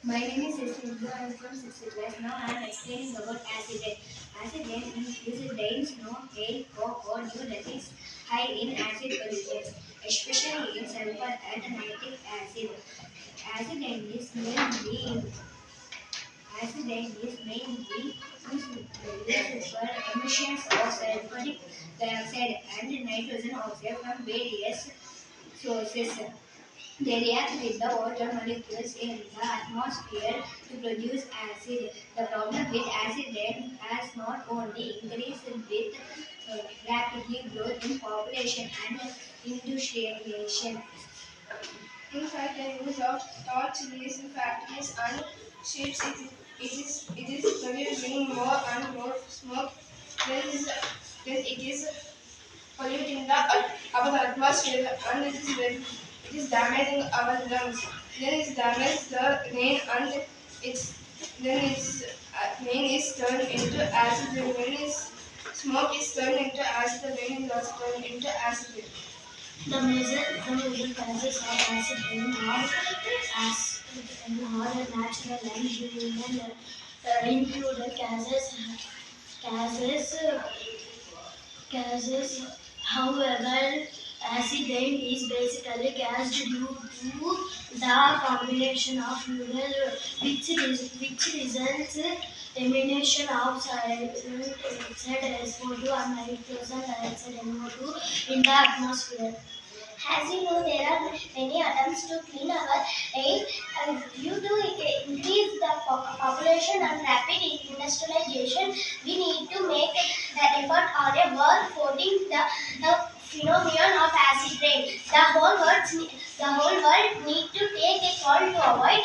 My name is Sisindhu. I am from 6th class. Now I am explaining about acid rain. Acid rain includes rain, snow, hail, fog, or dew that is high in acid pollutants, especially in sulfur and nitric acid. Acid rain is mainly acid rain is mainly used for emissions of sulfuric dioxide and nitrogen oxide from various sources. They react with the water molecules in the atmosphere to produce acid. The problem with acid rain has not only increased with rapidly growth in population and industrialization. In fact, the use of tall chilies in factories and ships it is producing more and more smoke. Then it is polluting our atmosphere and it is damaging our lungs. Then it damages the rain and it's rain is turned into acid. When smoke is turned into acid, the rain is also turned into acid. The major causes of acid rain are natural and human included causes gases. However, acid rain is basically gas due to the combination of fuel which results emanation of silent dioxide SO2 and nitrogen dioxide NO2 in the atmosphere. As you know, there are many attempts to clean our air due to increase the population and rapid industrialization. We need to make the effort on a world fighting the phenomenon of acid rain. The whole world need to take a call to avoid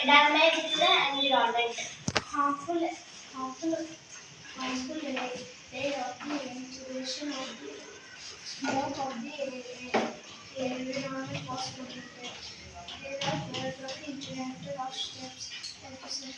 damage to the environment. Harmful, harmful, harmful way of the incubation of the smoke of the environment was protected. There are four of the interactive of steps episode.